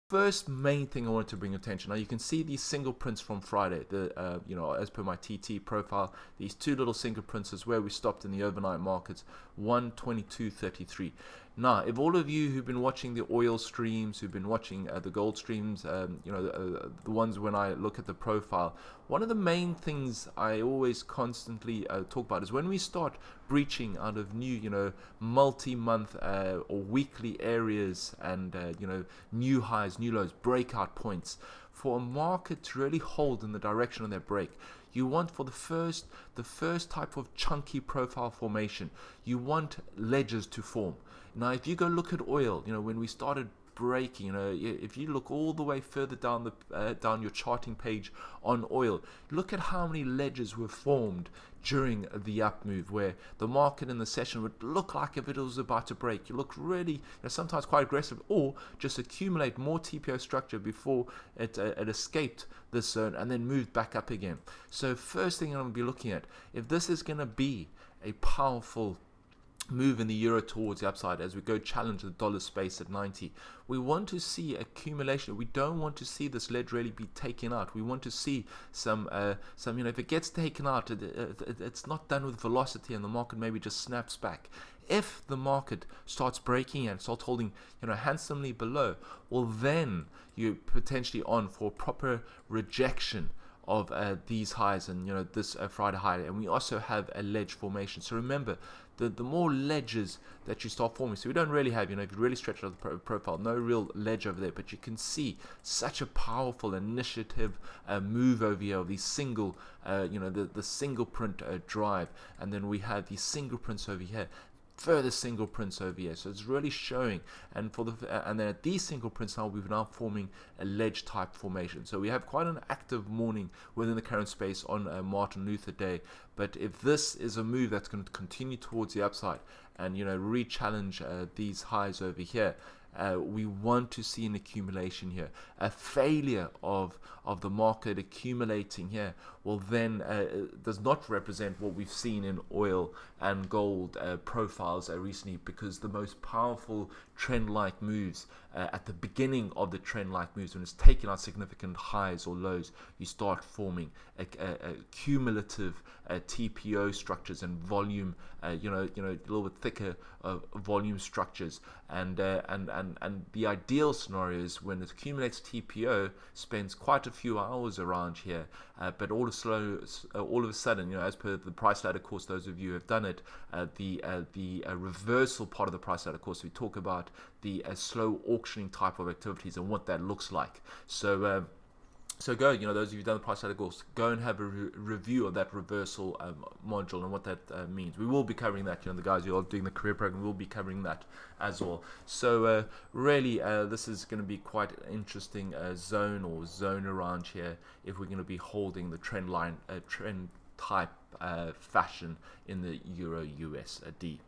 first main thing I wanted to bring attention. Now you can see these single prints from Friday. As per my TT profile, these two little single prints is where we stopped in the overnight markets, 122.33. Now, if all of you who've been watching the oil streams, who've been watching the gold streams, the ones when I look at the profile, one of the main things I always constantly talk about is when we start breaching out of new, multi-month or weekly areas and, new highs, new lows, breakout points, for a market to really hold in the direction of their break. You want for the first type of chunky profile formation, you want ledges to form. Now, if you go look at oil, when we started breaking, if you look all the way further down down your charting page on oil, look at how many ledges were formed during the up move, where the market in the session would look like if it was about to break. You look really, sometimes quite aggressive, or just accumulate more TPO structure before it escaped this zone and then moved back up again. So first thing I'm going to be looking at, if this is going to be a powerful move in the euro towards the upside as we go challenge the dollar space at 90, we want to see accumulation. We don't want to see this ledge really be taken out. We want to see some if it gets taken out, it's not done with velocity and the market maybe just snaps back. If the market starts breaking and starts holding handsomely below, well, then you're potentially on for proper rejection of these highs and this Friday high, and we also have a ledge formation. So remember, the more ledges that you start forming, so we don't really have, if you really stretch out the profile, no real ledge over there, but you can see such a powerful initiative move over here of these single, the single print drive, and then we have these single prints over here, further single prints over here. So it's really showing, and and then at these single prints now we're now forming a ledge type formation. So we have quite an active morning within the current space on Martin Luther Day. But if this is a move that's going to continue towards the upside and re-challenge these highs over here, we want to see an accumulation here. A failure of the market accumulating here will then does not represent what we've seen in oil and gold profiles recently, because the most powerful trend-like moves at the beginning of the trend-like moves, when it's taking out significant highs or lows, you start forming a cumulative TPO structures and volume, a little bit thicker volume structures, and the ideal scenario is when it accumulates TPO, spends quite a few hours around here, but all of a sudden, as per the price ladder course, those of you who have done it, the reversal part of the price ladder course, we talk about the slow auctioning type of activities and what that looks like. So go, those of you who've done the price ladder course, go and have a review of that reversal module and what that means. We will be covering that. The guys who are doing the career program will be covering that as well. So really, this is going to be quite an interesting zone around here if we're going to be holding the trend line, trend type fashion in the Euro USD.